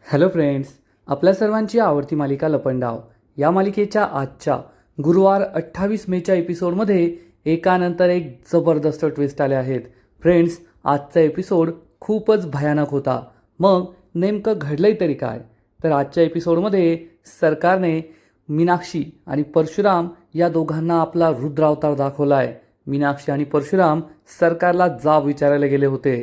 Hello friends, आपल्या सर्वांची आवडती मालिका लपंडाव या मालिकेच्या आजच्या गुरुवार 28 मेच्या एपिसोडमध्ये एकानंतर एक जबरदस्त ट्विस्ट आले आहेत. फ्रेंड्स, आजचा एपिसोड खूपच भयानक होता. मग नेमकं घडलंय तरी काय? तर आजच्या एपिसोडमध्ये सरकारने मीनाक्षी आणि परशुराम या दोघांना आपला रुद्रावतार दाखवला आहे. मीनाक्षी आणि परशुराम सरकारला जाब विचारायला गेले होते,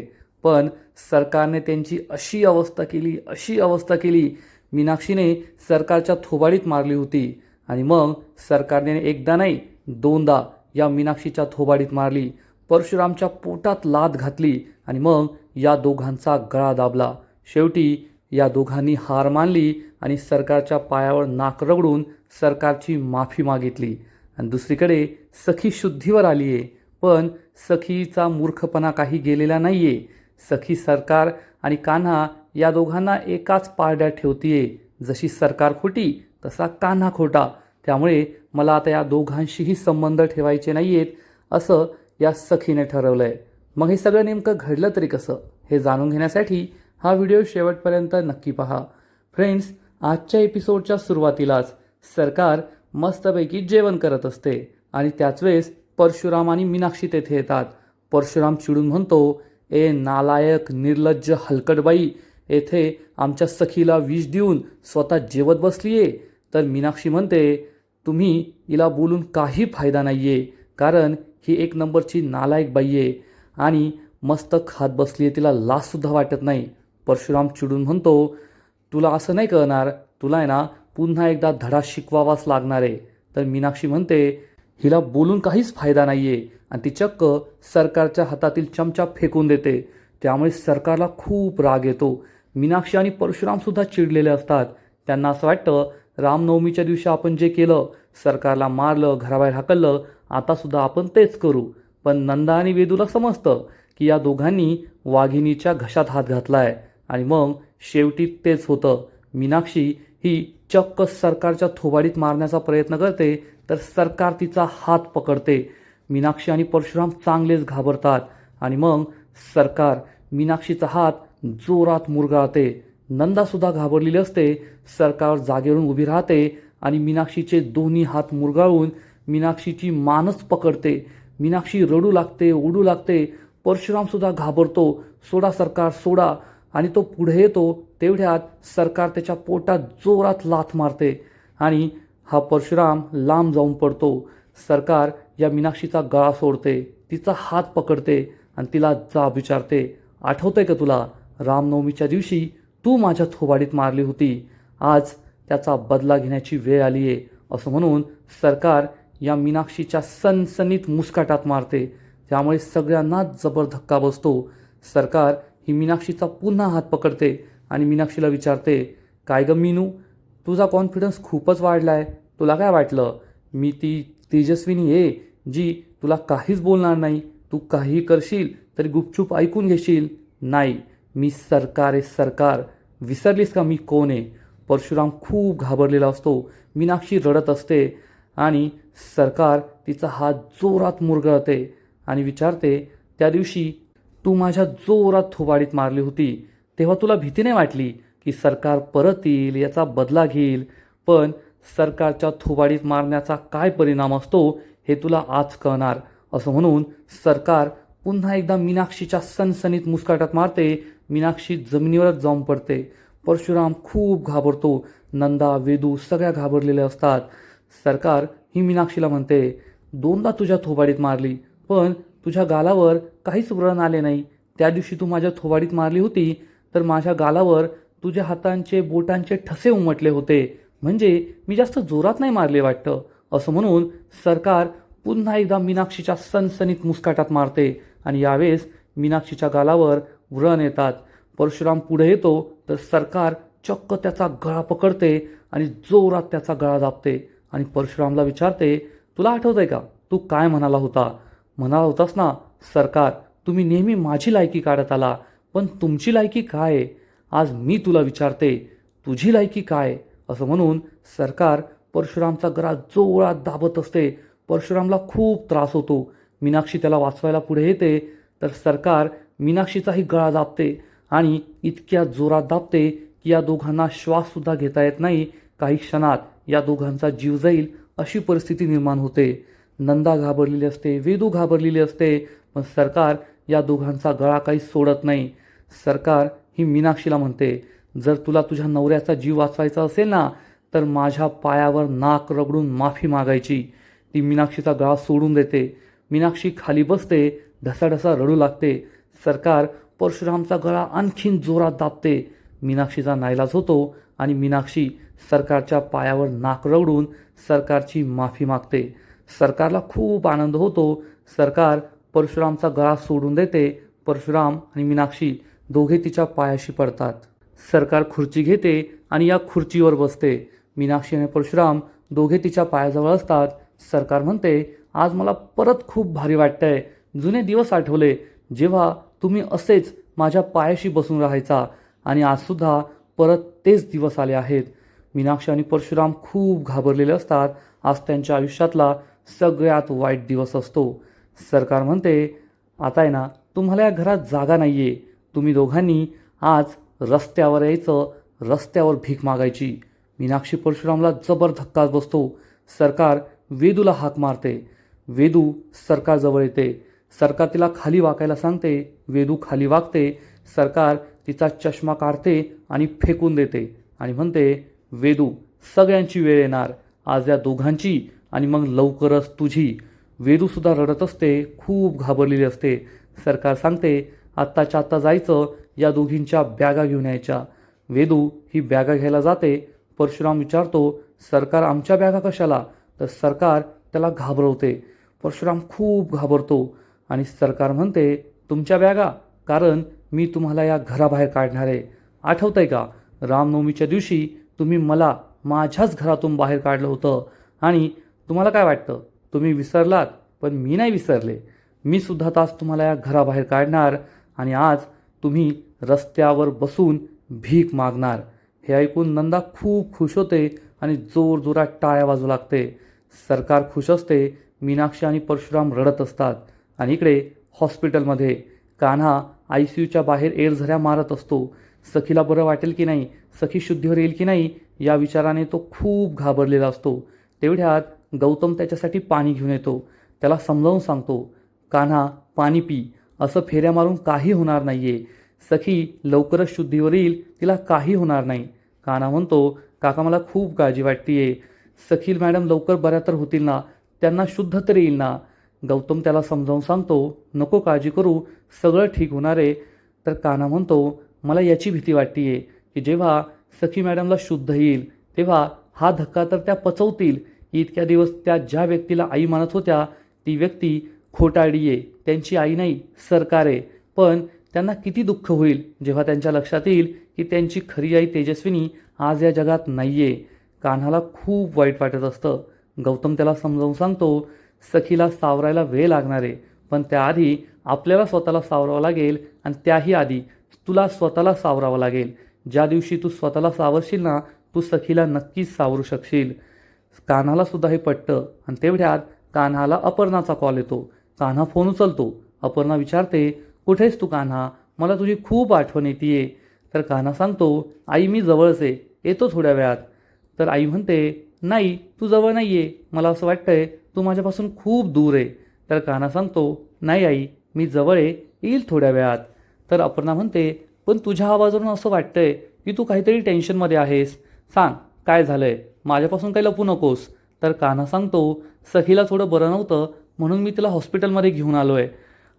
पण सरकारने त्यांची अशी अवस्था केली. मीनाक्षीने सरकारच्या थोबाडीत मारली होती आणि मग सरकारने एकदा नाही दोनदा या मीनाक्षीच्या थोबाडीत मारली. परशुरामच्या पोटात लाथ घातली आणि मग या दोघांचा गळा दाबला. शेवटी या दोघांनी हार मानली आणि सरकारच्या पायावर नाक रगडून सरकारची माफी मागितली. आणि दुसरीकडे सखी शुद्धीवर आली आहे, पण सखीचा मूर्खपणा काही गेलेला नाही आहे. सखी सरकार आणि कान्हा या दोघांना एकाच पारड्यात ठेवतीये. जशी सरकार खोटी तसा कान्हा खोटा. त्यामुळे मला आता या दोघांशीही संबंध ठेवायचे नाही आहेत असं या सखीने ठरवलंय. मग हे सगळं नेमकं घडलं तरी कसं हे जाणून घेण्यासाठी हा व्हिडिओ शेवटपर्यंत नक्की पहा. फ्रेंड्स, आजच्या एपिसोडच्या सुरुवातीलाच सरकार मस्तपैकी जेवण करत असते आणि त्याच वेळेस परशुराम आणि मीनाक्षी तेथे येतात. परशुराम चिडून म्हणतो, ए नालायक निर्लज्ज हलकटबाई, येथे आमच्या सखीला विष देऊन स्वतः जेवत बसलीये. तर मीनाक्षी म्हणते, तुम्ही हिला बोलून काही फायदा नाहीये, कारण ही एक नंबरची नालायक बाई आहे आणि मस्त खात बसली आहे, तिला लाजसुद्धा वाटत नाही. परशुराम चिडून म्हणतो, तुला असं नाही कळणार, तुला आहे ना पुन्हा एकदा धडा शिकवावाच लागणार आहे. तर मीनाक्षी म्हणते, हिला बोलून काहीच फायदा नाहीये आणि ती चक्क सरकारच्या हातातील चमचा फेकून देते. त्यामुळे सरकारला खूप राग येतो. मीनाक्षी आणि परशुराम सुद्धा चिडलेले असतात. त्यांना असं वाटतं, रामनवमीच्या दिवशी आपण जे केलं, सरकारला मारलं, घराबाहेर हाकललं, आता सुद्धा आपण तेच करू. पण नंदा आणि वेदूला समजतं की या दोघांनी वाघिणीच्या घशात हात घातलाय आणि मग शेवटी तेच होतं. मीनाक्षी ही चक्क सरकारच्या थोबाडीत मारण्याचा प्रयत्न करते, तर सरकार तिचा हात पकडते. मीनाक्षी आणि परशुराम चांगलेच घाबरतात आणि मग सरकार मीनाक्षीचा हात जोरात मुरगाळते. नंदासुद्धा घाबरलेली असते. सरकार जागेवरून उभी राहते आणि मीनाक्षीचे दोन्ही हात मुरगाळून मीनाक्षीची मानच पकडते. मीनाक्षी रडू लागते, ओढू लागते. परशुरामसुद्धा घाबरतो, सोडा सरकार सोडा. आणि तो पुढे येतो तेवढ्यात सरकार त्याच्या पोटात जोरात लाथ मारते आणि हा परशुराम लांब जाऊन पडतो. सरकार या मीनाक्षीचा गळा सोडते, तिचा हात पकडते आणि तिला जाब विचारते, आठवतंय का तुला, रामनवमीच्या दिवशी तू माझ्या थोबाडीत मारली होती. आज त्याचा बदला घेण्याची वेळ आली आहे. असं म्हणून सरकार या मीनाक्षीच्या सनसनीत मुस्काटात मारते. त्यामुळे सगळ्यांनाच जबर धक्का बसतो. सरकार ही मीनाक्षीचा पुन्हा हात पकडते आणि मीनाक्षीला विचारते, काय ग मीनू, तुझा कॉन्फिडन्स खूपच वाढलाय. तुला काय वाटलं मी ती तेजस्विनी आहे जी तुला काहीच बोलणार नाही, तू काहीही करशील तरी गुपचूप ऐकून घेशील? नाही, मी सरकार आहे सरकार. विसरलीस का मी कोण आहे? परशुराम खूप घाबरलेला असतो. मीनाक्षी रडत असते आणि सरकार तिचा हात जोरात मुरगळते आणि विचारते, त्या दिवशी तू माझ्या जोरात थोबाडीत मारली होती, तेव्हा तुला भीती नाही वाटली की सरकार परत येईल, याचा बदला घेईल? पण सरकारच्या थोबाडीत मारण्याचा काय परिणाम असतो हे तुला आज कळणार. असं म्हणून सरकार पुन्हा एकदा मीनाक्षीच्या सनसनीत मुस्काटात मारते. मीनाक्षी जमिनीवरच जाऊन पडते. परशुराम खूप घाबरतो. नंदा, वेदू सगळ्या घाबरलेल्या असतात. सरकार ही मीनाक्षीला म्हणते, दोनदा तुझ्या थोबाडीत मारली, पण तुझ्या गालावर काहीच व्रण आले नाही. त्या दिवशी तू माझ्या थोबाडीत मारली होती तर माझ्या गालावर तुझ्या हातांचे बोटांचे ठसे उमटले होते, म्हणजे मी जास्त जोरात नाही मारले वाटतं. असं म्हणून सरकार पुन्हा एकदा मीनाक्षीच्या सनसनीत मुस्काटात मारते आणि यावेळेस मीनाक्षीच्या गालावर व्रण येतात. परशुराम पुढे येतो तर सरकार चक्क त्याचा गळा पकडते आणि जोरात त्याचा गळा दाबते आणि परशुरामला विचारते, तुला आठवतंय का तू काय म्हणाला होतास ना, सरकार तुम्ही नेहमी माझी लायकी काढत आला, पण तुमची लायकी काय आहे? आज मी तुला विचारते, तुझी लायकी काय? असं म्हणून सरकार परशुरामचा गळा जोरात दाबत असते. परशुरामला खूप त्रास होतो. मीनाक्षी त्याला वाचवायला पुढे येते तर सरकार मीनाक्षीचाही गळा दाबते आणि इतक्या जोरात दाबते की या दोघांना श्वाससुद्धा घेता येत नाही. काही क्षणात या दोघांचा जीव जाईल अशी परिस्थिती निर्माण होते. नंदा घाबरलेली असते, वेदू घाबरलेली असते, पण सरकार या दोघांचा गळा काही सोडत नाही. सरकार ही मीनाक्षीला म्हणते, जर तुला तुझ्या नवऱ्याचा जीव वाचवायचा असेल ना, तर माझ्या पायावर नाक रगडून माफी मागायची. ती मीनाक्षीचा गळा सोडून देते. मीनाक्षी खाली बसते, ढसाढसा रडू लागते. सरकार परशुरामचा गळा आणखीन जोरात दाबते. मीनाक्षीचा नाईलाज होतो आणि मीनाक्षी सरकारच्या पायावर नाक रगडून सरकारची माफी मागते. सरकारला खूप आनंद होतो. सरकार परशुरामचा गळा सोडून देते. परशुराम आणि मीनाक्षी दोघे तिच्या पायाशी पडतात. सरकार खुर्ची घेते आणि या खुर्चीवर बसते. मीनाक्षी आणि परशुराम दोघे तिच्या पायाजवळ असतात. सरकार म्हणते, आज मला परत खूप भारी वाटतंय. जुने दिवस आठवले, जेव्हा तुम्ही असेच माझ्या पायाशी बसून राहायचा, आणि आजसुद्धा परत तेच दिवस आले आहेत. मीनाक्षी आणि परशुराम खूप घाबरलेले असतात. आज त्यांच्या आयुष्यातला सगळ्यात वाईट दिवस असतो. सरकार म्हणते, आता आहे ना, तुम्हाला या घरात जागा नाही आहे. तुम्ही दोघांनी आज रस्त्यावर यायचं, रस्त्यावर भीक मागायची. मीनाक्षी परशुरामला जबर धक्का बसतो. सरकार वेदूला हाक मारते. वेदू सरकारजवळ येते. सरकार तिला खाली वाकायला सांगते. वेदू खाली वाकते. सरकार तिचा चष्मा काढते आणि फेकून देते आणि म्हणते, वेदू, सगळ्यांची वेळ येणार, आज या दोघांची आणि मग लवकरच तुझी. वेदूसुद्धा रडत असते, खूप घाबरलेली असते. सरकार सांगते, आत्ताच्या आत्ता जायचं, या दोघींच्या बॅगा घेऊन यायच्या. वेदू ही बॅगा घ्यायला जाते. परशुराम विचारतो, सरकार आमच्या बॅगा कशाला? तर सरकार त्याला घाबरवते. परशुराम खूप घाबरतो आणि सरकार म्हणते, तुमच्या बॅगा? कारण मी तुम्हाला या घराबाहेर काढणार आहे. आठवतंय का, रामनवमीच्या दिवशी तुम्ही मला माझ्याच घरातून बाहेर काढलं होतं, आणि तुम्हाला काय वाटतं, तुम्ही विसरलात? पण मी नाही विसरले. मी सुद्धा तास तुम्हाला या घराबाहेर काढणार आणि आज तुम्ही रस्त्यावर बसून भीक मागणार. हे ऐकून नंदा खूप खुश होते आणि जोरजोरात टाळ्या वाजू लागते. सरकार खुश असते. मीनाक्षी आणि परशुराम रडत असतात. आणि इकडे हॉस्पिटलमध्ये कान्हा ICUच्या बाहेर एरझऱ्या मारत असतो. सखीला बरं वाटेल की नाही, सखी शुद्धीवर येईल की नाही, या विचाराने तो खूप घाबरलेला असतो. तेवढ्यात गौतम त्याच्यासाठी पाणी घेऊन येतो. त्याला समजावून सांगतो, कान्हा पाणी पी, असं फेऱ्या मारून काही होणार नाही आहे. सखी लवकरच शुद्धीवर येईल, तिला काही होणार नाही. कान्हा म्हणतो, काका मला खूप काळजी वाटते. सखी मॅडम लवकर बऱ्या तर होतील ना, त्यांना शुद्ध तर येईल ना. गौतम त्याला समजावून सांगतो, नको काळजी करू, सगळं ठीक होणार आहे. तर कान्हा म्हणतो, मला याची भीती वाटते की जेव्हा सखी मॅडमला शुद्ध येईल तेव्हा हा धक्का तर त्या पचवतील. इतक्या दिवस त्या ज्या व्यक्तीला आई मानत होत्या, ती व्यक्ती खोटारडी आहे, त्यांची आई नाही, सरकार आहे. पण त्यांना किती दुःख होईल जेव्हा त्यांच्या लक्षात येईल की त्यांची खरी आई तेजस्विनी आज या जगात नाही आहे. कान्हाला खूप वाईट वाटत असतं. गौतम त्याला समजावून सांगतो, सखीला सावरायला वेळ लागणार आहे, पण त्याआधी आपल्याला स्वतःला सावरावं लागेल, आणि त्याही आधी तुला स्वतःला सावरावं लागेल. ज्या दिवशी तू स्वतःला सावरशील ना, तू सखीला नक्कीच सावरू शकशील. कान्हाला सुद्धा हे पटतं. आणि तेवढ्यात कान्हाला अपर्णाचा कॉल येतो. कान्हा फोन उचलतो. अपर्णा विचारते, कुठेस तू कान्हा, मला तुझी खूप आठवण येते. तर कान्हा सांगतो, आई मी जवळच आहे, येतो थोड्या वेळात. तर आई म्हणते, नाही तू जवळ नाही आहे, मला असं वाटतंय तू माझ्यापासून खूप दूर आहे. तर कान्हा सांगतो, नाही आई मी जवळ आहे, येईल थोड्या वेळात. तर अपर्णा म्हणते, पण तुझ्या आवाजावरून असं वाटतंय की तू काहीतरी टेन्शनमध्ये आहेस. सांग काय झालंय, माझ्यापासून काही लपू नकोस. तर कान्हा सांगतो, सखीला थोडं बरं नव्हतं म्हणून मी तिला हॉस्पिटलमध्ये घेऊन आलो आहे.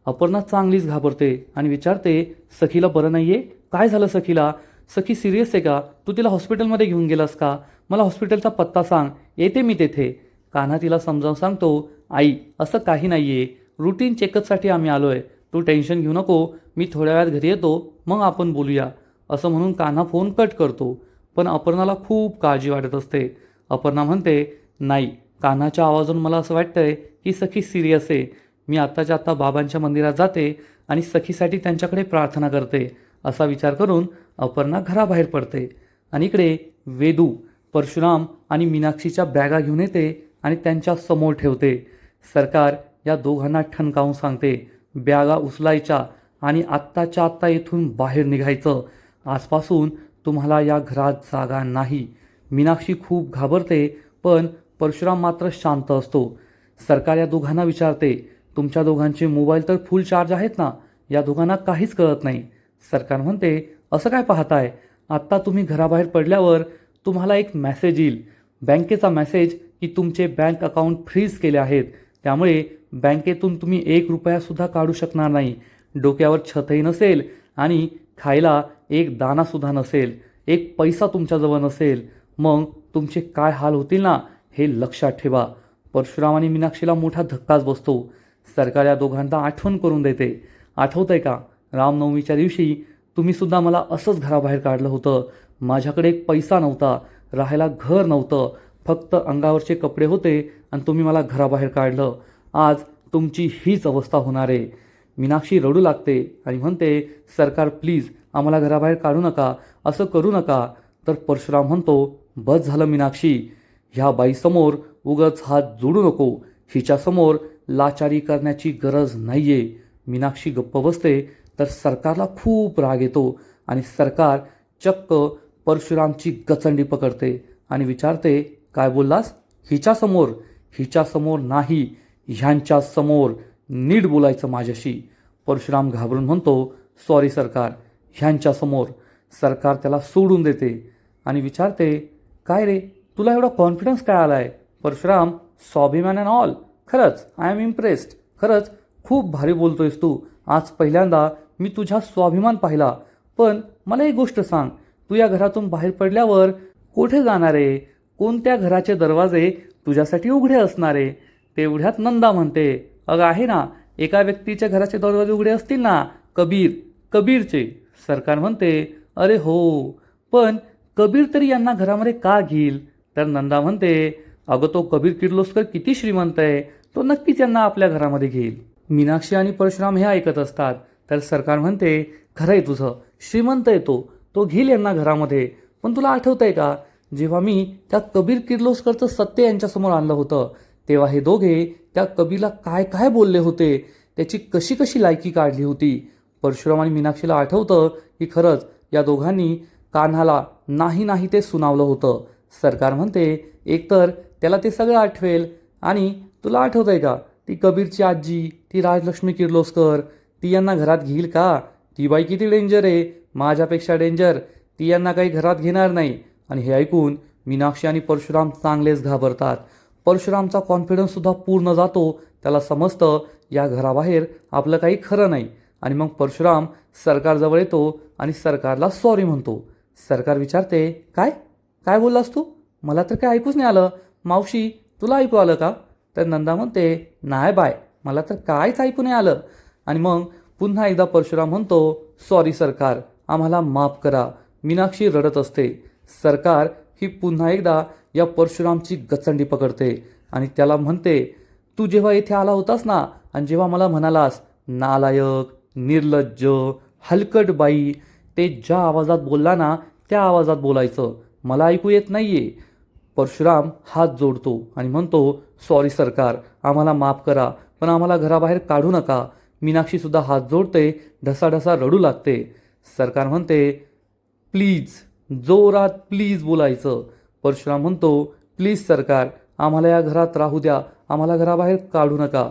अपर्णा चांगलीच घाबरते आणि विचारते, सखीला बरं नाही आहे? काय झालं सखीला? सखी सिरियस आहे का? तू तिला हॉस्पिटलमध्ये घेऊन गेलास का? मला हॉस्पिटलचा पत्ता सांग, येते मी तेथे. कान्हा तिला समजावून सांगतो, आई असं काही नाही आहे, रुटीन चेकअपसाठी आम्ही आलो आहे, तू टेन्शन घेऊ नको, मी थोड्या वेळात घरी येतो, मग आपण बोलूया. असं म्हणून कान्हा फोन कट करतो. पण अपर्णाला खूप काळजी वाटत असते. अपर्णा म्हणते, नाही कान्हाच्या आवाजातून मला असं वाटतंय की सखी सिरियस आहे. मी आत्ताच्या आत्ता बाबांच्या मंदिरात जाते आणि सखीसाठी त्यांच्याकडे प्रार्थना करते. असा विचार करून अपर्णा घराबाहेर पडते. आणि इकडे वेदू परशुराम आणि मीनाक्षीच्या बॅगा घेऊन येते आणि त्यांच्या समोर ठेवते. सरकार या दोघांना ठणकावून सांगते, बॅगा उचलायच्या आणि आत्ताच्या आत्ता इथून बाहेर निघायचं. आजपासून तुम्हाला या घरात जागा नाही. मीनाक्षी खूप घाबरते, पण परशुराम मात्र शांत असतो. सरकार या दोघांना विचारते, तुमच्या दोघांचे मोबाईल तर फुल चार्ज आहेत ना? या दोघांना काहीच कळत नाही. सरकार म्हणते, असं काय पाहताय? आत्ता तुम्ही घराबाहेर पडल्यावर तुम्हाला एक मेसेज येईल, बँकेचा मेसेज, की तुमचे बँक अकाउंट फ्रीज केले आहेत. त्यामुळे बँकेतून तुम्ही 1 रुपयासुद्धा काढू शकणार नाही. डोक्यावर छतही नसेल आणि खायला एक दाणासुद्धा नसेल. एक पैसा तुमच्याजवळ नसेल. मग तुमचे काय हाल होतील ना, हे लक्षात ठेवा. परशुराम आणि मीनाक्षीला मोठा धक्काच बसतो. सरकार या दोघांना आठवण करून देते. आठवतंय का, रामनवमीच्या दिवशी तुम्हीसुद्धा मला असंच घराबाहेर काढलं होतं. माझ्याकडे एक पैसा नव्हता, राहायला घर नव्हतं, फक्त अंगावरचे कपडे होते आणि तुम्ही मला घराबाहेर काढलं. आज तुमची हीच अवस्था होणार आहे. मीनाक्षी रडू लागते आणि म्हणते, सरकार प्लीज आम्हाला घराबाहेर काढू नका, असं करू नका. तर परशुराम म्हणतो, बस झालं मीनाक्षी, ह्या बाईसमोर उगाच हात जोडू नको. हिच्यासमोर लाचारी करण्याची गरज नाही आहे. मीनाक्षी गप्प बसते. तर सरकारला खूप राग येतो आणि सरकार चक्क परशुरामची गचंडी पकडते आणि विचारते, काय बोललास? हिच्यासमोर? हिच्यासमोर नाही, ह्यांच्यासमोर. नीट बोलायचं माझ्याशी. परशुराम घाबरून म्हणतो, सॉरी सरकार, ह्यांच्यासमोर. सरकार त्याला सोडून देते आणि विचारते, काय रे, तुला एवढा कॉन्फिडन्स काय आला आहे? परशुराम, स्वाभिमान अँड ऑल. खरंच आय एम इम्प्रेस्ड. खरंच खूप भारी बोलतोयस तू. आज पहिल्यांदा मी तुझ्या स्वाभिमान पाहिला. पण मला एक गोष्ट सांग, तू या घरातून बाहेर पडल्यावर कुठे जाणार आहे? कोणत्या घराचे दरवाजे तुझ्यासाठी उघडे असणार आहे? तेवढ्यात नंदा म्हणते, अगं आहे ना, एका व्यक्तीच्या घराचे दरवाजे उघडे असतील ना, कबीरचे. सरकार म्हणते, अरे हो, पण कबीर तरी यांना घरामध्ये का घेईल? तर नंदा म्हणते, अगं तो कबीर किर्लोस्कर किती श्रीमंत आहे, तो नक्कीच यांना आपल्या घरामध्ये घेईल. मीनाक्षी आणि परशुराम हे ऐकत असतात. तर सरकार म्हणते, खरं आहे तुझं, श्रीमंत आहे तो घेईल यांना घरामध्ये. पण तुला आठवतंय का, जेव्हा मी त्या कबीर किर्लोस्करचं सत्य यांच्यासमोर आणलं होतं, तेव्हा हे दोघे त्या कबीरला काय काय बोलले होते, त्याची कशी कशी लायकी काढली होती. परशुराम आणि मीनाक्षीला आठवतं की खरंच या दोघांनी कान्हाला नाही नाही ते सुनावलं होतं. सरकार म्हणते, एकतर त्याला ते सगळं आठवेल. आणि तुला आठवतंय का, ती कबीरची आजी, ती राजलक्ष्मी किर्लोस्कर, ती यांना घरात घेईल का? ती बाई किती डेंजर आहे, माझ्यापेक्षा डेंजर. ती यांना काही घरात घेणार नाही. आणि हे ऐकून मीनाक्षी आणि परशुराम चांगलेच घाबरतात. परशुरामचा कॉन्फिडन्ससुद्धा पूर्ण जातो. त्याला समजतं या घराबाहेर आपलं काही खरं नाही. आणि मग परशुराम सरकारजवळ येतो आणि सरकारला सॉरी म्हणतो. सरकार विचारते, काय काय बोललास तू? मला तर काय ऐकूच नाही आलं. मावशी, तुला ऐकू आलं का? तर नंदा म्हणते, नाही बाय, मला तर काहीच ऐकू नाही आलं. आणि मग पुन्हा एकदा परशुराम म्हणतो, सॉरी सरकार, आम्हाला माफ करा. मीनाक्षी रडत असते. सरकार ही पुन्हा एकदा या परशुरामची गचंडी पकडते आणि त्याला म्हणते, तू जेव्हा इथे आला होतास ना, आणि जेव्हा मला म्हणालास नालायक, निर्लज्ज, हलकट बाई, ते ज्या आवाजात बोलला ना, त्या आवाजात बोलायचं. मला ऐकू येत नाहीये. परशुराम हात जोडतो आणि म्हणतो, सॉरी सरकार, आम्हाला माफ करा, पण आम्हाला घराबाहेर काढू नका. मीनाक्षीसुद्धा हात जोडते, ढसाढसा रडू लागते. सरकार म्हणते, प्लीज, जोरात प्लीज बोलायचं. परशुराम म्हणतो, प्लीज सरकार, आम्हाला या घरात राहू द्या, आम्हाला घराबाहेर काढू नका.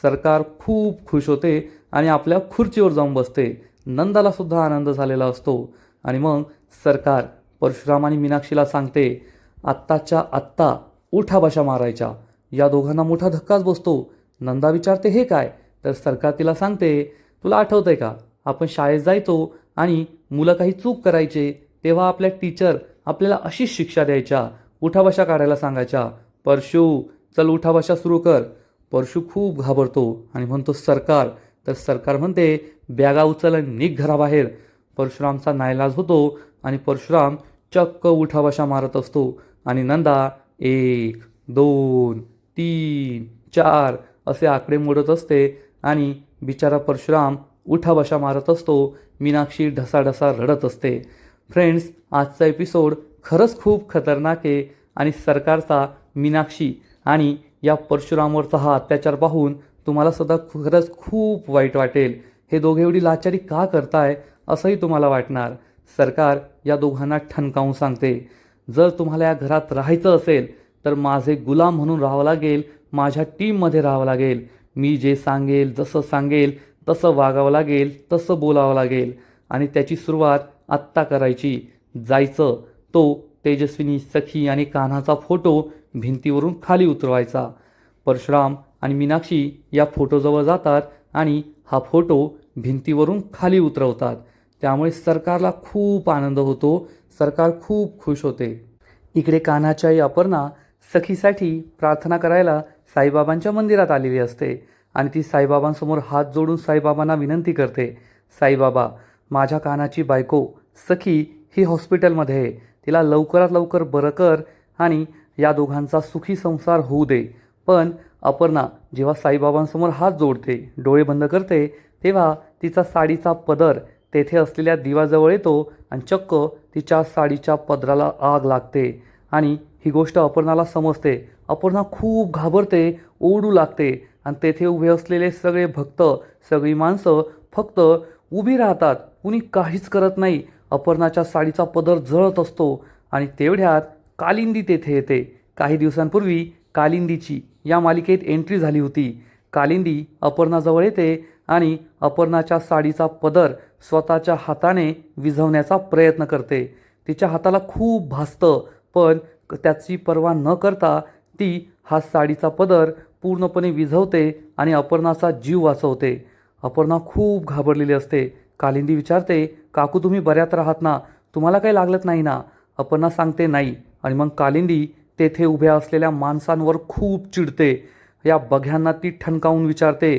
सरकार खूप खुश होते आणि आपल्या खुर्चीवर जाऊन बसते. नंदाला सुद्धा आनंद झालेला असतो. आणि मग सरकार परशुराम आणि मीनाक्षीला सांगते, आत्ताच्या आत्ता उठाबशा मारायच्या. या दोघांना मोठा धक्काच बसतो. नंदा विचारते, हे काय? तर सरकार तिला सांगते, तुला आठवतंय का, आपण शाळेत जायचो आणि मुलं काही चूक करायचे तेव्हा आपल्या टीचर आपल्याला अशीच शिक्षा द्यायच्या, उठाबशा काढायला सांगायच्या. परशू, चल उठाबशा सुरू कर. परशू खूप घाबरतो आणि म्हणतो, सरकार. तर सरकार म्हणते, बॅगा उचल आणि निघ घराबाहेर. परशुरामचा नाईलाज होतो आणि परशुराम चक्क उठाबशा मारत असतो. आणि नंदा 1, 2, 3, 4 असे आकडे मोडत असते आणि बिचारा परशुराम उठाबशा मारत असतो. मीनाक्षी ढसाढसा रडत असते. फ्रेंड्स, आजचा एपिसोड खरंच खूप खतरनाक आहे आणि सरकारचा मीनाक्षी आणि या परशुरामवरचा हा अत्याचार पाहून तुम्हाला सुद्धा खरंच खूप वाईट वाटेल. हे दोघे एवढी लाचारी का करताय असंही तुम्हाला वाटणार. सरकार या दोघांना ठणकावून सांगते, जर तुम्हाला या घरात राहायचं असेल तर माझे गुलाम म्हणून राहावं लागेल, माझ्या टीममध्ये राहावं लागेल, मी जे सांगेल, जसं सांगेल तसं वागावं लागेल, तसं बोलावं लागेल आणि त्याची सुरुवात आत्ता करायची. जायचं, तो तेजस्विनी, सखी आणि कान्हाचा फोटो भिंतीवरून खाली उतरवायचा. परशुराम आणि मीनाक्षी या फोटोजवळ जातात आणि हा फोटो भिंतीवरून खाली उतरवतात. त्यामुळे सरकारला खूप आनंद होतो, सरकार खूप खुश होते. इकडे कान्हाची आई अपर्णा सखीसाठी प्रार्थना करायला साईबाबांच्या मंदिरात आलेली असते आणि ती साईबाबांसमोर हात जोडून साईबाबांना विनंती करते, साईबाबा, माझ्या कान्हाची बायको सखी ही हॉस्पिटलमध्ये आहे, तिला लवकरात लवकर बरं कर आणि या दोघांचा सुखी संसार होऊ दे. पण अपर्णा जेव्हा साईबाबांसमोर हात जोडते, डोळे बंद करते, तेव्हा तिचा साडीचा पदर तेथे असलेल्या दिवाजवळ येतो आणि चक्क तिच्या साडीच्या पदराला आग लागते आणि ही गोष्ट अपर्णाला समजते. अपर्णा खूप घाबरते, ओरडू लागते आणि तेथे उभे असलेले सगळे भक्त, सगळी माणसं फक्त उभी राहतात, कुणी काहीच करत नाही. अपर्णाच्या साडीचा पदर जळत असतो आणि तेवढ्यात कालिंदी तेथे येते. काही दिवसांपूर्वी कालिंदीची या मालिकेत एंट्री झाली होती. कालिंदी अपर्णाजवळ येते आणि अपर्णाच्या साडीचा पदर स्वतःच्या हाताने विझवण्याचा प्रयत्न करते. तिच्या हाताला खूप भासतं, पण त्याची पर्वा न करता ती हा साडीचा पदर पूर्णपणे विझवते आणि अपर्णाचा जीव वाचवते. अपर्णा खूप घाबरलेली असते. कालिंदी विचारते, काकू तुम्ही बऱ्यात राहात ना, तुम्हाला काही लागलं नाही ना? अपर्णा सांगते नाही आणि मग कालिंदी तेथे उभ्या असलेल्या माणसांवर खूप चिडते. या बघ्यांना ती ठणकावून विचारते,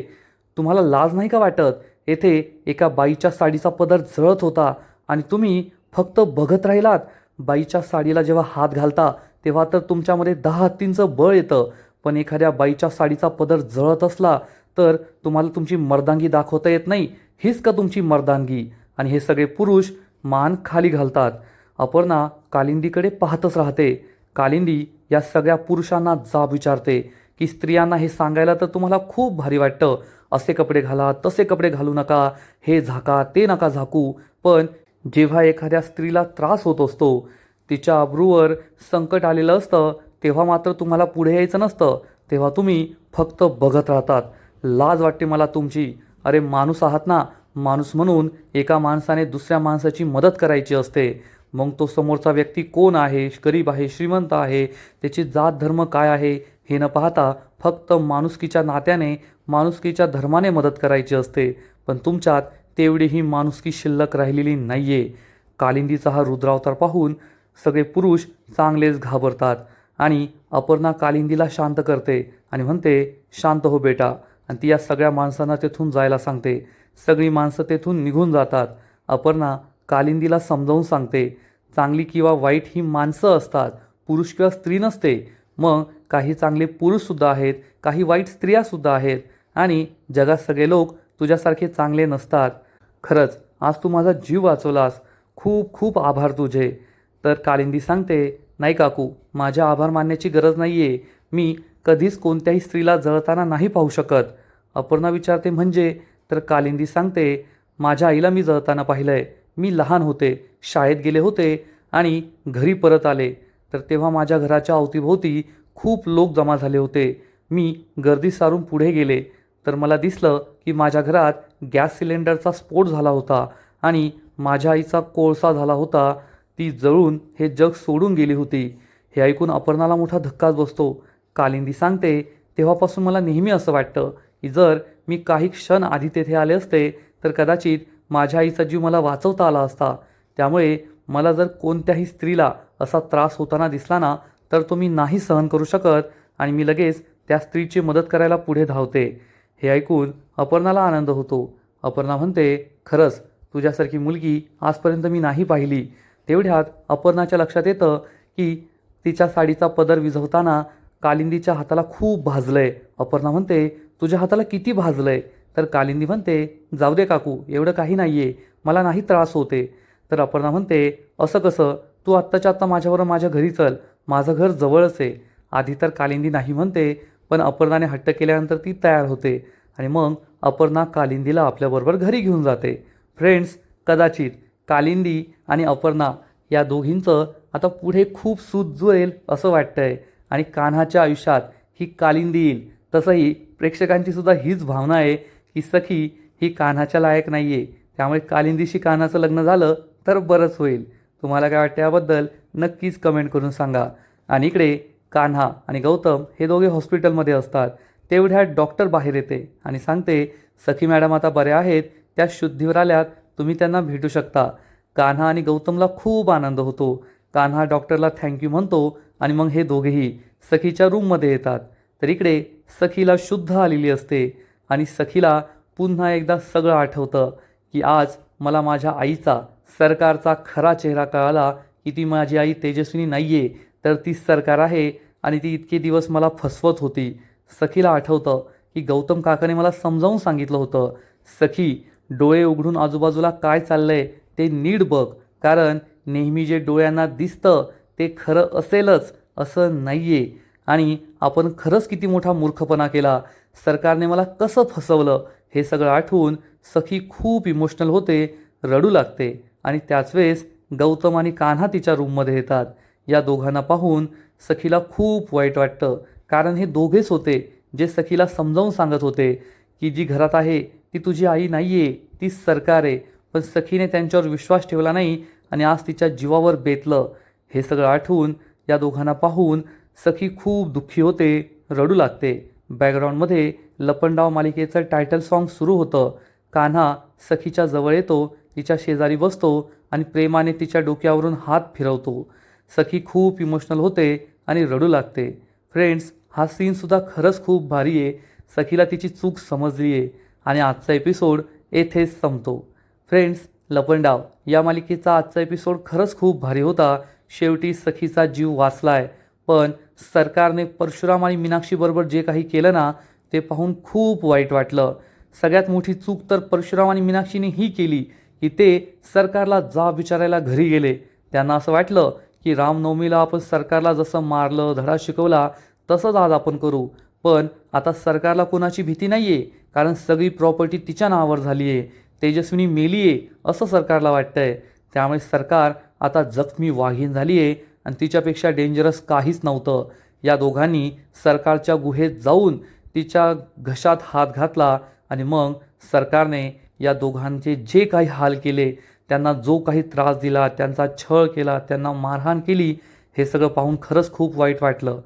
तुम्हाला लाज नाही का वाटत? येथे एका बाईच्या साडीचा पदर जळत होता आणि तुम्ही फक्त बघत राहिलात. बाईच्या साडीला जेव्हा हात घालता तेव्हा तर तुमच्यामध्ये 10 हत्तींचं बळ येतं, पण एखाद्या बाईच्या साडीचा पदर जळत असला तर तुम्हाला तुमची मर्दांगी दाखवता येत नाही. हीच का तुमची मर्दांगी? आणि हे सगळे पुरुष मान खाली घालतात. अपर्णा कालिंदीकडे पाहतच राहते. कालिंदी या सगळ्या पुरुषांना जाब विचारते की स्त्रियांना हे सांगायला तर तुम्हाला खूप भारी वाटतं, असे कपडे घाला, तसे कपडे घालू नका, हे झाका, ते नका झाकू, पण जेव्हा एखाद्या स्त्रीला त्रास होत असतो, तिच्या अब्रूवर संकट आलेलं असतं, तेव्हा मात्र तुम्हाला पुढे यायचं नसतं, तेव्हा तुम्ही फक्त बघत राहतात. लाज वाटते मला तुमची. अरे माणूस आहात ना, माणूस म्हणून एका माणसाने दुसऱ्या माणसाची मदत करायची असते. मग तो समोरचा व्यक्ती कोण आहे, गरीब आहे, श्रीमंत आहे, त्याची जात धर्म काय आहे हे न पाहता फक्त माणुसकीच्या नात्याने, माणुसकीच्या धर्माने मदत करायची असते. पण तुमच्यात तेवढीही माणुसकी शिल्लक राहिलेली नाही आहे. कालिंदीचा हा रुद्रावतार पाहून सगळे पुरुष चांगलेच घाबरतात आणि अपर्णा कालिंदीला शांत करते आणि म्हणते, शांत हो बेटा, आणि ती या सगळ्या माणसांना तेथून जायला सांगते. सगळी माणसं तेथून निघून जातात. अपर्णा कालिंदीला समजावून सांगते, चांगली किंवा वाईट ही माणसं असतात, पुरुष किंवा स्त्री नसते. मग काही चांगले पुरुषसुद्धा आहेत, काही वाईट स्त्रियासुद्धा आहेत आणि जगात सगळे लोक तुझ्यासारखे चांगले नसतात. खरंच आज तू माझा जीव वाचवलास, खूप खूप आभार तुझे. तर कालिंदी सांगते, नाही काकू, माझ्या आभार मानण्याची गरज नाही आहे, मी कधीच कोणत्याही स्त्रीला जळताना नाही पाहू शकत. अपर्णा विचारते म्हणजे? तर कालिंदी सांगते, माझ्या आईला मी जळताना पाहिलं आहे. मी लहान होते, शाळेत गेले होते आणि घरी परत आले तर तेव्हा माझ्या घराच्या अवतीभोवती खूप लोक जमा झाले होते. मी गर्दी सारून पुढे गेले तर मला दिसलं की माझ्या घरात गॅस सिलेंडरचा स्फोट झाला होता आणि माझ्या आईचा कोळसा झाला होता, ती जळून हे जग सोडून गेली होती. हे ऐकून अपर्णाला मोठा धक्काच बसतो. कालिंदी सांगते, तेव्हापासून मला नेहमी असं वाटतं की जर मी काही क्षण आधी तेथे आले असते तर कदाचित माझ्या आईचा जीव मला वाचवता आला असता. त्यामुळे मला जर कोणत्याही स्त्रीला असा त्रास होताना दिसला ना तर तो मी नाही सहन करू शकत आणि मी लगेच त्या स्त्रीची मदत करायला पुढे धावते. हे ऐकून अपर्णाला आनंद होतो. अपर्णा म्हणते, खरंच तुझ्यासारखी मुलगी आजपर्यंत मी नाही पाहिली. तेवढ्यात अपर्णाच्या लक्षात येतं की तिच्या साडीचा पदर विझवताना कालिंदीच्या हाताला खूप भाजलंय. अपर्णा म्हणते, तुझ्या हाताला किती भाजलंय? तर कालिंदी म्हणते, जाऊ दे काकू, एवढं काही नाही आहे, मला नाही त्रास होते. तर अपर्णा म्हणते, असं कसं? तू आत्ताच्या आत्ता माझ्याबरोबर माझ्या घरी चल, माझं घर जवळच आहे. आधी तर कालिंदी नाही म्हणते, पण अपर्णाने हट्ट केल्यानंतर ती तयार होते आणि मग अपर्णा कालिंदीला आपल्याबरोबर घरी घेऊन जाते. फ्रेंड्स, कदाचित कालिंदी आणि अपर्णा या दोघींचं आता पुढे खूप सूत जुळेल असं वाटतंय आणि कान्हाच्या आयुष्यात ही कालिंदी येईल. तसंही प्रेक्षकांची सुद्धा हीच भावना आहे की सखी ही कान्हाच्या लायक नाही आहे, त्यामुळे कालिंदीशी कान्हाचं लग्न झालं तर बरंच होईल. तुम्हाला काय वाटतं याबद्दल नक्कीच कमेंट करून सांगा. आणि इकडे कान्हा आणि गौतम हे दोघे हॉस्पिटलमध्ये असतात. तेवढ्यात डॉक्टर बाहेर येते आणि सांगते, सखी मॅडम आता बऱ्या आहेत, त्या शुद्धीवर आल्यात, तुम्ही त्यांना भेटू शकता. कान्हा आणि गौतमला खूप आनंद होतो. कान्हा डॉक्टरला थँक्यू म्हणतो आणि मग हे दोघेही सखीच्या रूममध्ये येतात. तर इकडे सखीला शुद्ध आलेली असते आणि सखीला पुन्हा एकदा सगळं आठवतं की आज मला माझ्या आईचा, सरकारचा खरा चेहरा कळाला की ती माझी आई तेजस्विनी नाही आहे, तर ती सरकार आहे आणि ती इतके दिवस मला फसवत होती. सखीला आठवतं की गौतम काकाने मला समजावून सांगितलं होतं, सखी डोळे उघडून आजूबाजूला काय चाललंय ते नीट बघ, कारण नेहमी जे डोळ्यांना दिसतं ते खरं असेलच असं नाही आहे. आणि आपण खरंच किती मोठा मूर्खपणा केला, सरकारने मला कसं फसवलं, हे सगळं आठवून सखी खूप इमोशनल होते, रडू लागते. आणि त्याच वेळेस गौतम आणि कान्हा तिच्या रूममध्ये येतात. या दोघांना पाहून सखीला खूप वाईट वाटतं, कारण हे दोघेच होते जे सखीला समजावून सांगत होते की जी घरात आहे ती तुझी आई नाही आहे, ती सरकार आहे. पण सखीने त्यांच्यावर विश्वास ठेवला नाही आणि आज तिच्या जीवावर बेतलं. हे सगळं आठवून या दोघांना पाहून सखी खूप दुःखी होते, रडू लागते. बॅकग्राऊंडमध्ये लपंडाव मालिकेचं टायटल सॉन्ग सुरू होतं. कान्हा सखीच्या जवळ येतो, तिच्या शेजारी बसतो आणि प्रेमाने तिच्या डोक्यावरून हात फिरवतो. सखी खूप इमोशनल होते आणि रडू लागते. फ्रेंड्स, हा सीनसुद्धा खरंच खूप भारी आहे. सखीला तिची चूक समजली आहे आणि आजचा एपिसोड येथेच संपतो. फ्रेंड्स, लपंडाव या मालिकेचा आजचा एपिसोड खरंच खूप भारी होता. शेवटी सखीचा जीव वाचलाय, पण सरकारने परशुराम आणि मीनाक्षीबरोबर जे काही केलं ना, ते पाहून खूप वाईट वाटलं. सगळ्यात मोठी चूक तर परशुराम आणि मीनाक्षीने ही केली की ते सरकारला जाब विचारायला घरी गेले. त्यांना असं वाटलं की रामनवमीला आपण सरकारला जसं मारलं, धडा शिकवला, तसंच आज आपण करू. पण आता सरकारला कोणाची भीती नाही आहे, कारण सगळी प्रॉपर्टी तिच्या नावावर झाली आहे. तेजस्विनी मेली आहे असं सरकारला वाटतंय. त्यामुळे सरकार आता जखमी वाघीण झाली आहे आणि तिच्यापेक्षा डेंजरस काहीच नव्हतं. या दोघांनी सरकारच्या गुहेत जाऊन तिच्या घशात हात घातला आणि मग सरकारने या दोघांचे जे काही हाल केले, त्यांना जो काही त्रास दिला, त्यांचा छळ केला, त्यांना मारहाण केली, हे सगळं पाहून खरंच खूप वाईट वाटलं.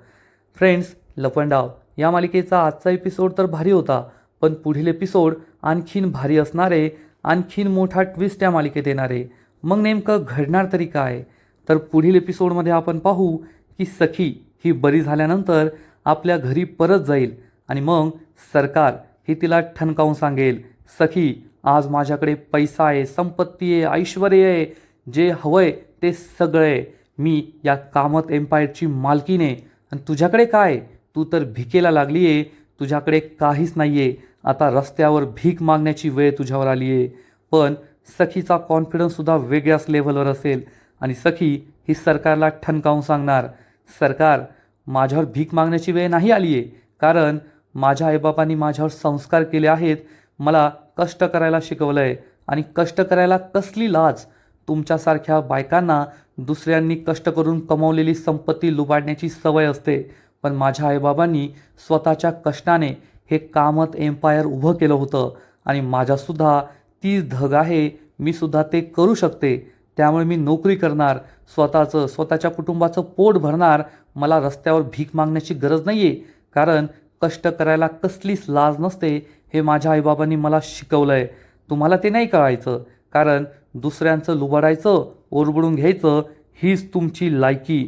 फ्रेंड्स, लपंडाव या मालिकेचा आजचा एपिसोड तर भारी होता, पण पुढील एपिसोड आणखीन भारी असणारे, आणखीन मोठा ट्विस्ट या मालिकेत येणारे. मग नेमकं घडणार तरी काय? तर पुढील एपिसोडमध्ये आपण पाहू की सखी ही बरी झाल्यानंतर आपल्या घरी परत जाईल आणि मग सरकार ही तिला ठणकावून सांगेल, सखी आज माझ्याकडे पैसा आहे, संपत्ती आहे, ऐश्वर्य आहे, जे हवंय ते सगळं आहे. मी या कामत एम्पायरची मालकीण आहे आणि तुझ्याकडे काय? तू तर भिकेला लागली आहे, तुझ्याकडे काहीच नाही आहे. आता रस्त्यावर भीक मागण्याची वेळ तुझ्यावर आली आहे. पण सखीचा कॉन्फिडन्ससुद्धा वेगळ्याच लेव्हलवर असेल आणि सखी ही सरकारला ठणकावून सांगणार, सरकार माझ्यावर भीक मागण्याची वेळ नाही आली आहे, कारण माझ्या आईबापांनी माझ्यावर संस्कार केले आहेत, मला कष्ट करायला शिकवलं आहे आणि कष्ट करायला कसली लाज. तुमच्यासारख्या बायकांना दुसऱ्यांनी कष्ट करून कमवलेली संपत्ती लुबाडण्याची सवय असते, पण माझ्या आईबाबांनी स्वतःच्या कष्टाने हे कामत एम्पायर उभं केलं होतं आणि माझ्यासुद्धा तीच धग आहे, मी सुद्धा ते करू शकते. त्यामुळे मी नोकरी करणार, स्वतःच्या कुटुंबाचं पोट भरणार. मला रस्त्यावर भीक मागण्याची गरज नाही आहे, कारण कष्ट करायला कसलीच लाज नसते, हे माझ्या आईबाबांनी मला शिकवलं आहे. तुम्हाला ते नाही कळायचं, कारण दुसऱ्यांचं लुबाडायचं, ओरबडून घ्यायचं हीच तुमची लायकी.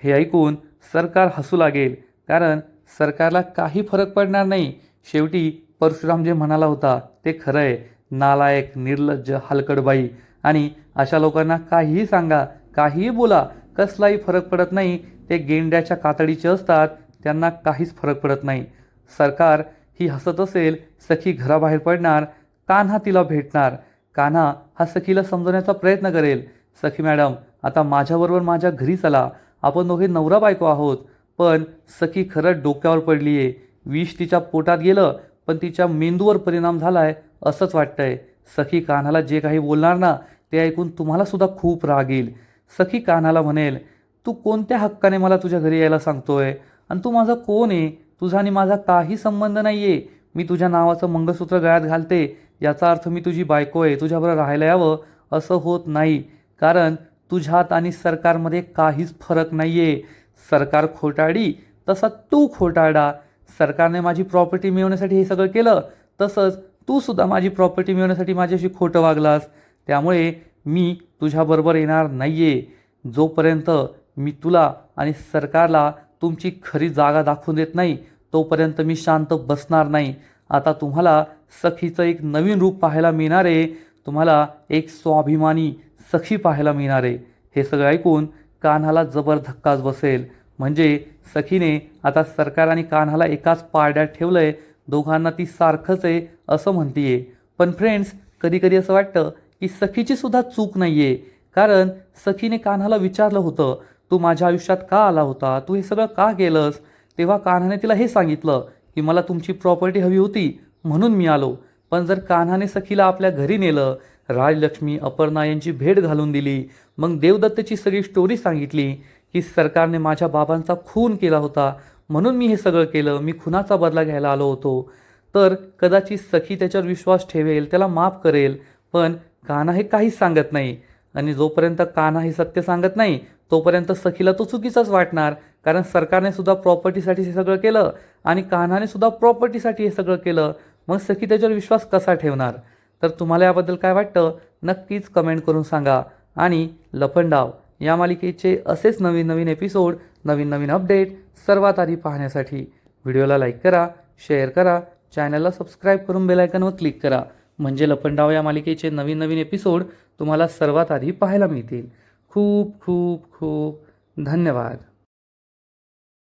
हे ऐकून सरकार हसू लागेल, कारण सरकारला काही फरक पडणार नाही. शेवटी परशुराम जे म्हणाला होता ते खरं आहे, नालायक, निर्लज्ज, हलकडबाई. आणि अशा लोकांना काहीही सांगा, काहीही बोला, कसलाही फरक पडत नाही. ते गेंड्याच्या कातडीचे असतात, त्यांना काहीच फरक पडत नाही. सरकार ही हसत असेल, सखी घराबाहेर पडणार, कान्हा तिला भेटणार. कान्हा हा सखीला समजवण्याचा प्रयत्न करेल, सखी मॅडम आता माझ्याबरोबर माझ्या घरी चला, आपण दोघे नवरा बायको आहोत. पण सखी खरंच डोक्यावर पडली आहे, विष तिच्या पोटात गेलं, पण तिच्या मेंदूवर परिणाम झाला आहे असंच वाटतंय. सखी कान्हाला जे काही बोलणार ना ते ऐकून तुम्हालासुद्धा खूप राग येईल. सखी कान्हाला म्हणेल, तू कोणत्या हक्काने मला तुझ्या घरी यायला सांगतोय आणि तू माझा कोण आहे? तुझा आणि माझा काही संबंध नाही आहे. मी तुझ्या नावाचं मंगळसूत्र गळ्यात घालते याचा अर्थ मी तुझी बायको आहे, तुझ्याबरोबर राहायला यावं असं होत नाही. कारण तुझ्यात आणि सरकारमध्ये काहीच फरक नाही आहे. सरकार खोटारडी तसा तू खोटारडा. सरकारने माझी प्रॉपर्टी मिळवण्यासाठी हे सगळं केलं, तसंच तू सुद्धा माझी प्रॉपर्टी मिळवण्यासाठी माझ्याशी खोटं वागलास. त्यामुळे मी तुझ्याबरोबर येणार नाही आहे. जोपर्यंत मी तुला आणि सरकारला तुमची खरी जागा दाखवून देत नाही तोपर्यंत मी शांत बसणार नाही. आता तुम्हाला सखीचं एक नवीन रूप पाहायला मिळणार आहे. तुम्हाला एक स्वाभिमानी सखी पाहायला मिळणार आहे. हे सगळं ऐकून कान्हाला जबर धक्काच बसेल. म्हणजे सखीने आता सरकार आणि कान्हाला एकाच पारड्यात ठेवलंय. दोघांना ती सारखंच आहे असं म्हणतीये. पण फ्रेंड्स, कधी कधी असं वाटतं की सखीची सुद्धा चूक नाही आहे. कारण सखीने कान्हाला विचारलं होतं, तू माझ्या आयुष्यात का आला होता? तू हे सगळं का केलंस? तेव्हा कान्हाने तिला हे सांगितलं की मला तुमची प्रॉपर्टी हवी होती म्हणून मी आलो. पण जर कान्हाने सखीला आपल्या घरी नेलं, राजलक्ष्मी अपर्णा यांची भेट घालून दिली, मग देवदत्तची सगळी स्टोरी सांगितली की सरकारने माझ्या बाबांचा खून केला होता म्हणून मी हे सगळं केलं, मी खुनाचा बदला घ्यायला आलो होतो, तर कदाचित सखी त्याच्यावर विश्वास ठेवेल, त्याला माफ करेल. पण कान्हा हे काहीच सांगत नाही. आणि जोपर्यंत कान्हा हे सत्य सांगत नाही तोपर्यंत सखीला तो चुकीचाच वाटणार. कारण सरकारने सुद्धा प्रॉपर्टीसाठी हे सगळं केलं आणि कान्हाने सुद्धा प्रॉपर्टीसाठी हे सगळं केलं. मग सखी त्याच्यावर विश्वास कसा ठेवणार? तर तुम्हाला याबद्दल काय वाटतं नक्कीच कमेंट करून सांगा. आणि लपंडाव या मालिकेचे असेच नवीन नवीन एपिसोड, नवीन नवीन अपडेट सर्वात आधी पाहण्यासाठी व्हिडिओला लाईक करा, शेअर करा, चॅनलला सबस्क्राईब करून बेल आयकॉनवर क्लिक करा. म्हणजे लपंडाव या मालिकेचे नवीन नवीन एपिसोड तुम्हाला सर्वात आधी पाहायला मिळतील. खूप खूप खूप धन्यवाद.